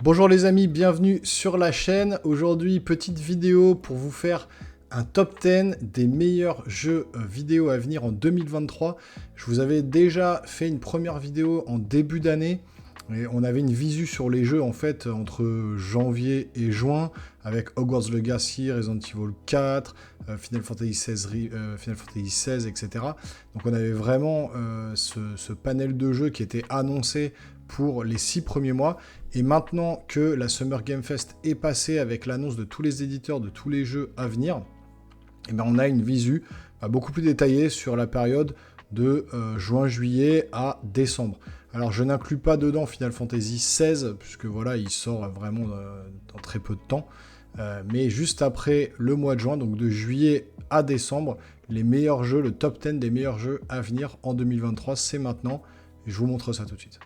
Bonjour les amis, bienvenue sur la chaîne. Aujourd'hui, petite vidéo pour vous faire un top 10 des meilleurs jeux vidéo à venir en 2023. Je vous avais déjà fait une première vidéo en début d'année. Et on avait une visu sur les jeux en fait entre janvier et juin avec Hogwarts Legacy, Resident Evil 4, Final Fantasy XVI, etc. Donc on avait vraiment ce panel de jeux qui était annoncé pour les 6 premiers mois. Et maintenant que la Summer Game Fest est passée avec l'annonce de tous les éditeurs de tous les jeux à venir, eh ben on a une visu beaucoup plus détaillée sur la période de juin-juillet à décembre. Alors je n'inclus pas dedans Final Fantasy XVI, puisque voilà, il sort vraiment dans très peu de temps. Mais juste après le mois de juin, donc de juillet à décembre, les meilleurs jeux, le top 10 des meilleurs jeux à venir en 2023, c'est maintenant. Et je vous montre ça tout de suite.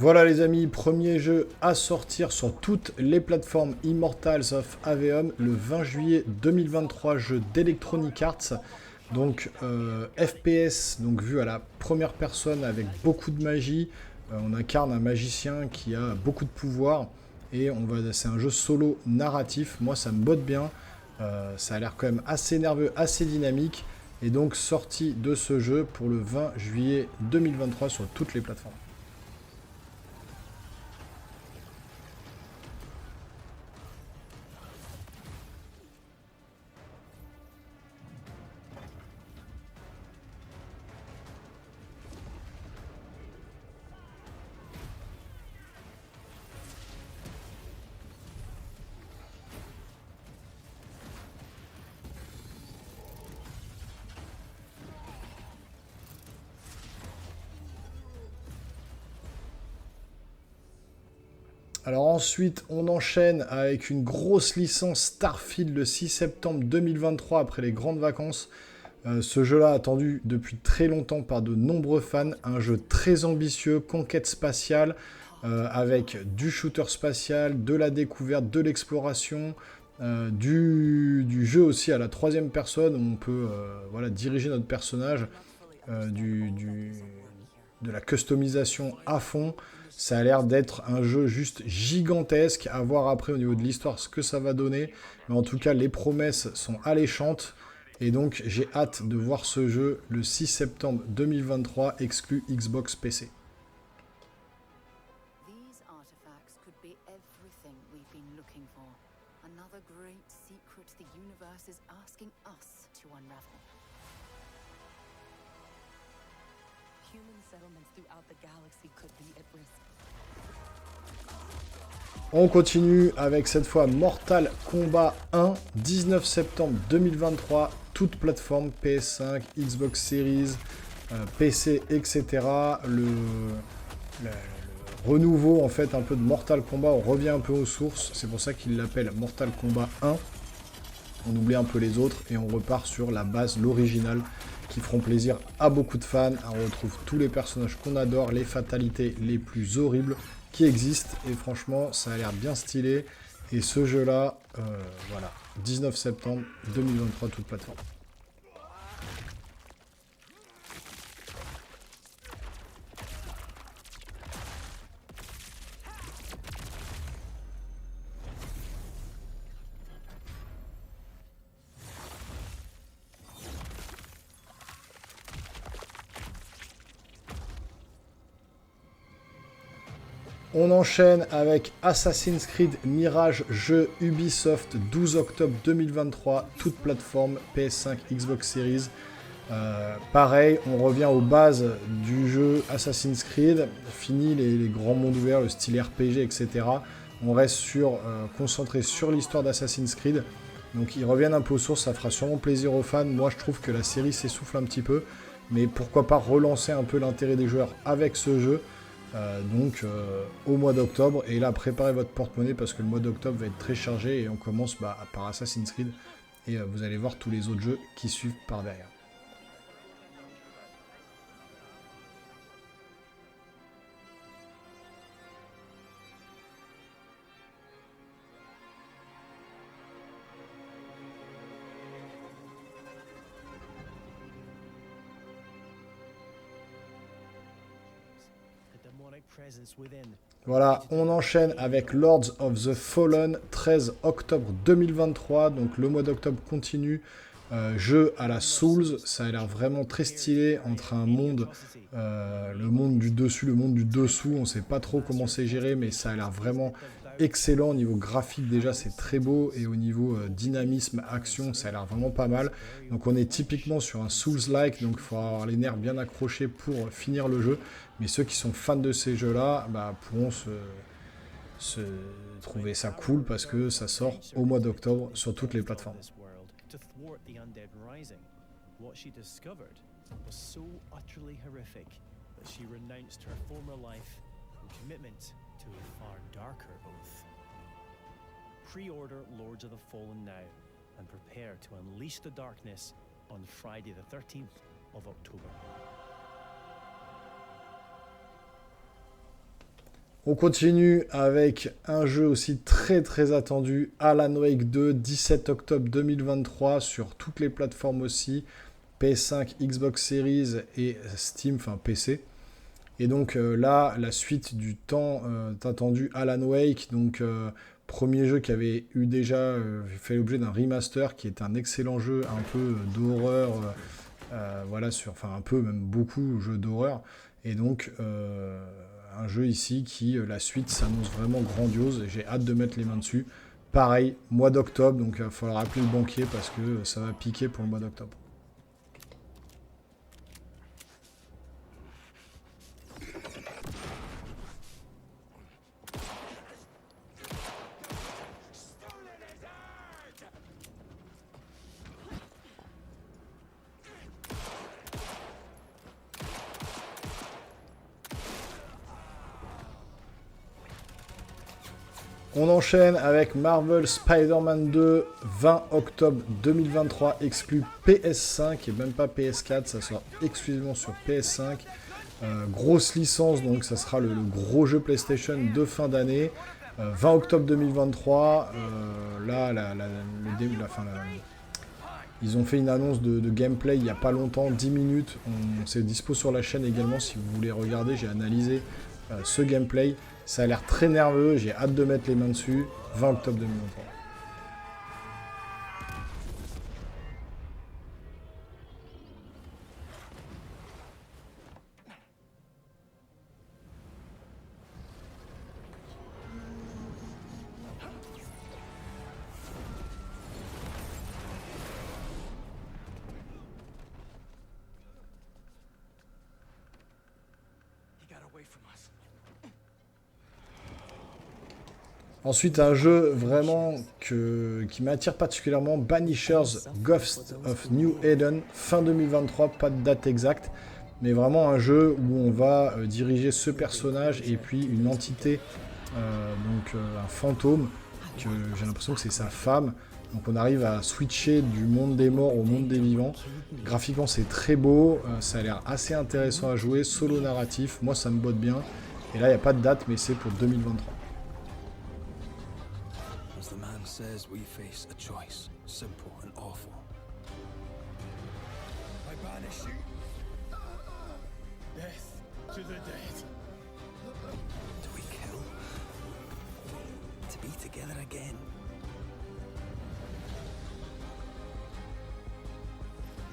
Voilà les amis, premier jeu à sortir sur toutes les plateformes Immortals of Aveum le 20 juillet 2023, jeu d'Electronic Arts. Donc FPS, donc vu à la première personne avec beaucoup de magie. On incarne un magicien qui a beaucoup de pouvoir et c'est un jeu solo narratif. Moi ça me botte bien, ça a l'air quand même assez nerveux, assez dynamique. Et donc sortie de ce jeu pour le 20 juillet 2023 sur toutes les plateformes. Alors ensuite, on enchaîne avec une grosse licence Starfield le 6 septembre 2023 après les grandes vacances. Ce jeu-là attendu depuis très longtemps par de nombreux fans. Un jeu très ambitieux, conquête spatiale, avec du shooter spatial, de la découverte, de l'exploration, du jeu aussi à la troisième personne où on peut voilà, diriger notre personnage, de la customisation à fond. Ça a l'air d'être un jeu juste gigantesque, à voir après au niveau de l'histoire ce que ça va donner. Mais en tout cas, les promesses sont alléchantes. Et donc, j'ai hâte de voir ce jeu le 6 septembre 2023, exclu Xbox PC. These artifacts could be everything we've been looking for. Another great secret the universe is asking us to unravel. Human settlements throughout the galaxy could be at risk. On continue avec cette fois Mortal Kombat 1, 19 septembre 2023, toute plateforme PS5, Xbox Series, PC, etc. Le renouveau en fait un peu de Mortal Kombat, on revient un peu aux sources, c'est pour ça qu'il l'appelle Mortal Kombat 1. On oublie un peu les autres et on repart sur la base, l'original, qui feront plaisir à beaucoup de fans. On retrouve tous les personnages qu'on adore, les fatalités les plus horribles qui existent. Et franchement, ça a l'air bien stylé. Et ce jeu-là, voilà, 19 septembre 2023, toute plateforme. On enchaîne avec Assassin's Creed Mirage, jeu Ubisoft, 12 octobre 2023, toute plateforme, PS5, Xbox Series. Pareil, on revient aux bases du jeu Assassin's Creed, fini les grands mondes ouverts, le style RPG, etc. On reste concentré sur l'histoire d'Assassin's Creed. Donc ils reviennent un peu aux sources, ça fera sûrement plaisir aux fans. Moi je trouve que la série s'essouffle un petit peu, mais pourquoi pas relancer un peu l'intérêt des joueurs avec ce jeu. Au mois d'octobre, et là préparez votre porte-monnaie parce que le mois d'octobre va être très chargé et on commence par Assassin's Creed et vous allez voir tous les autres jeux qui suivent par derrière. Voilà, on enchaîne avec Lords of the Fallen, 13 octobre 2023. Donc le mois d'octobre continue. Jeu à la Souls, ça a l'air vraiment très stylé entre un monde, le monde du dessus, le monde du dessous. On sait pas trop comment c'est géré, mais ça a l'air vraiment excellent. Au niveau graphique, déjà, c'est très beau. Et au niveau dynamisme, action, ça a l'air vraiment pas mal. Donc on est typiquement sur un Souls-like, donc il faut avoir les nerfs bien accrochés pour finir le jeu. Mais ceux qui sont fans de ces jeux-là pourront se trouver ça cool parce que ça sort au mois d'octobre sur toutes les plateformes. To thwart the undead rising, what she discovered was so utterly horrific that she renounced her former life in commitment to a far darker oath. Pre-order Lords of the Fallen now and prepare to unleash the darkness on Friday the 13th of October. On continue avec un jeu aussi très très attendu, Alan Wake 2, 17 octobre 2023 sur toutes les plateformes aussi, PS5, Xbox Series et Steam, enfin PC. Et donc là, la suite du temps attendu, Alan Wake, donc premier jeu qui avait eu déjà fait l'objet d'un remaster, qui est un excellent jeu, un peu d'horreur, voilà, enfin un peu, même beaucoup jeu d'horreur. Et donc un jeu ici qui, la suite s'annonce vraiment grandiose. J'ai hâte de mettre les mains dessus. Pareil, mois d'octobre, donc il va falloir appeler le banquier parce que ça va piquer pour le mois d'octobre. On enchaîne avec Marvel Spider-Man 2, 20 octobre 2023, exclu PS5 et même pas PS4, ça sort exclusivement sur PS5. Grosse licence, donc ça sera le gros jeu PlayStation de fin d'année. 20 octobre 2023, ils ont fait une annonce de gameplay il n'y a pas longtemps, 10 minutes. C'est dispo sur la chaîne également si vous voulez regarder. J'ai analysé ce gameplay. Ça a l'air très nerveux, j'ai hâte de mettre les mains dessus. 20 octobre 2023. Ensuite, un jeu vraiment qui m'attire particulièrement, Banishers Ghost of New Eden, fin 2023, pas de date exacte, mais vraiment un jeu où on va diriger ce personnage et puis une entité, un fantôme, que j'ai l'impression que c'est sa femme. Donc on arrive à switcher du monde des morts au monde des vivants. Graphiquement c'est très beau, ça a l'air assez intéressant à jouer, solo narratif, moi ça me botte bien. Et là il n'y a pas de date mais c'est pour 2023. As the man says, we face a choice, simple and awful. I banish you. Death to the dead. Do we kill? To be together again.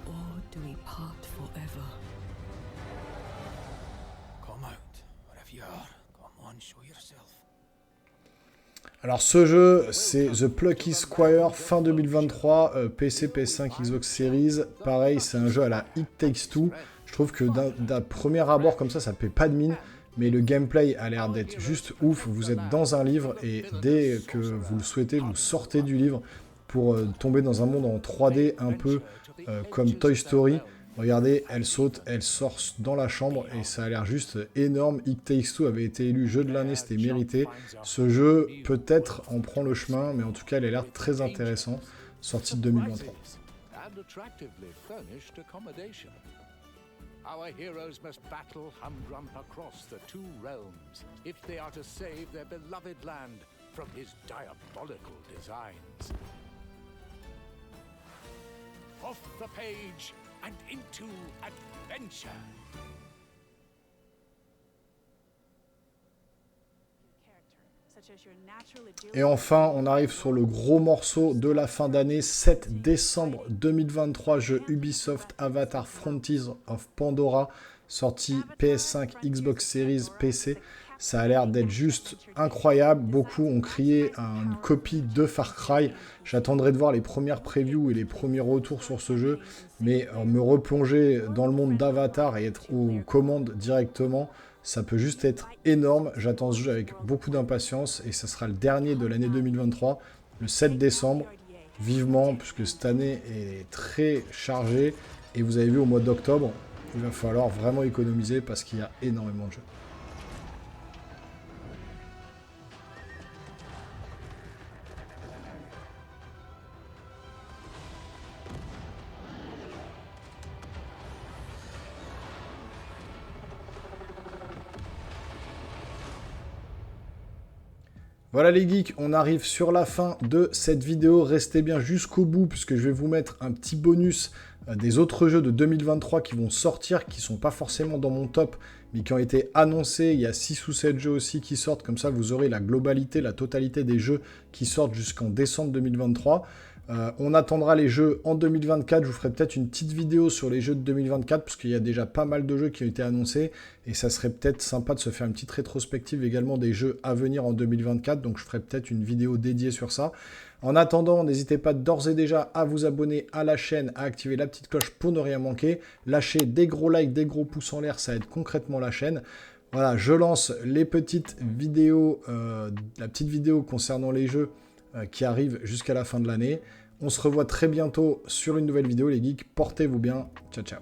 Or do we part forever? Come out, wherever you are. Come on, show yourself. Alors ce jeu, c'est The Plucky Squire, fin 2023, PC, PS5, Xbox Series. Pareil, c'est un jeu à la It Takes Two. Je trouve que d'un premier abord comme ça paie pas de mine. Mais le gameplay a l'air d'être juste ouf. Vous êtes dans un livre et dès que vous le souhaitez, vous sortez du livre pour tomber dans un monde en 3D un peu comme Toy Story. Regardez, elle saute, elle sort dans la chambre et ça a l'air juste énorme. It Takes Two avait été élu jeu de l'année, c'était mérité. Ce jeu, peut-être, en prend le chemin, mais en tout cas, il a l'air très intéressant. Sorti de 2023. Our heroes must battle Humdrum across the two realms if they are to save their beloved land from his diabolical designs. Off the page and into adventure. Et enfin, on arrive sur le gros morceau de la fin d'année, 7 décembre 2023, jeu Ubisoft Avatar Frontiers of Pandora, sorti PS5, Xbox Series, PC. Ça a l'air d'être juste incroyable. Beaucoup ont crié à une copie de Far Cry. J'attendrai de voir les premières previews et les premiers retours sur ce jeu. Mais me replonger dans le monde d'Avatar et être aux commandes directement, ça peut juste être énorme. J'attends ce jeu avec beaucoup d'impatience et ce sera le dernier de l'année 2023, le 7 décembre. Vivement, puisque cette année est très chargée. Et vous avez vu au mois d'octobre, il va falloir vraiment économiser parce qu'il y a énormément de jeux. Voilà les geeks, on arrive sur la fin de cette vidéo. Restez bien jusqu'au bout puisque je vais vous mettre un petit bonus des autres jeux de 2023 qui vont sortir, qui ne sont pas forcément dans mon top, mais qui ont été annoncés. Il y a 6 ou 7 jeux aussi qui sortent, comme ça vous aurez la globalité, la totalité des jeux qui sortent jusqu'en décembre 2023. On attendra les jeux en 2024, je vous ferai peut-être une petite vidéo sur les jeux de 2024, parce qu'il y a déjà pas mal de jeux qui ont été annoncés, et ça serait peut-être sympa de se faire une petite rétrospective également des jeux à venir en 2024, donc je ferai peut-être une vidéo dédiée sur ça. En attendant, n'hésitez pas d'ores et déjà à vous abonner à la chaîne, à activer la petite cloche pour ne rien manquer, lâchez des gros likes, des gros pouces en l'air, ça aide concrètement la chaîne. Voilà, je lance les petites vidéos, la petite vidéo concernant les jeux qui arrivent jusqu'à la fin de l'année. On se revoit très bientôt sur une nouvelle vidéo les geeks. Portez-vous bien. Ciao, ciao.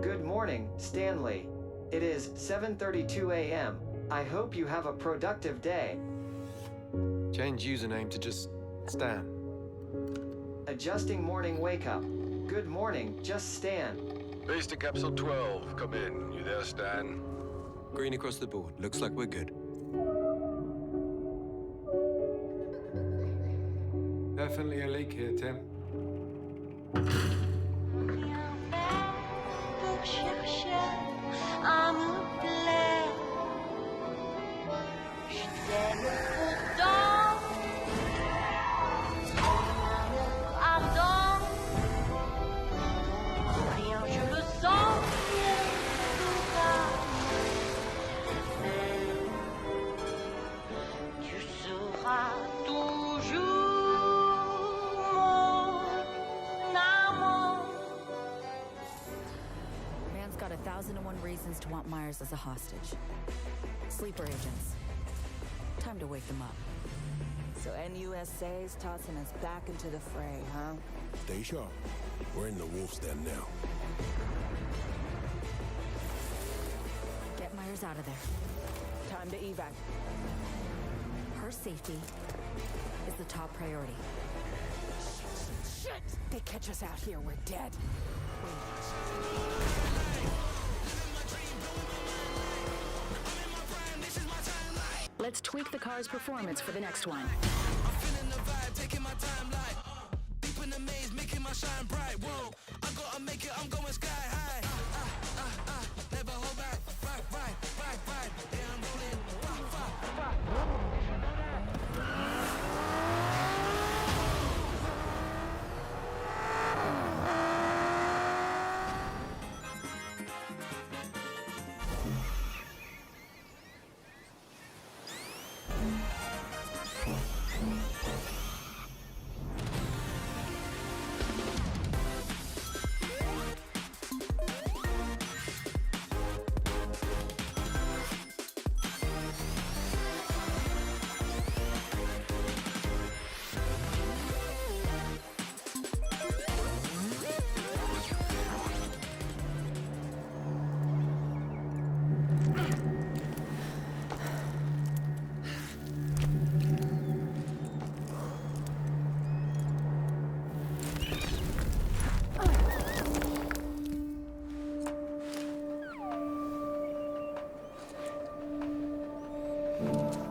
Good morning, Stanley. It is 7:32 a.m. I hope you have a productive day. Change username to just Stan. Adjusting morning wake up. Good morning, just Stan. Base to Capsule 12, come in. You there, Stan? Green across the board. Looks like we're good. Definitely a leak here, Tim. Man's got 1,001 reasons to want Myers as a hostage. Sleeper agents. Time to wake them up. So NUSA's tossing us back into the fray, huh? Stay sharp. We're in the wolf's den now. Get Myers out of there. Time to evac. Her safety is the top priority. Shit! They catch us out here, we're dead. Let's tweak the car's performance for the next one. ciao.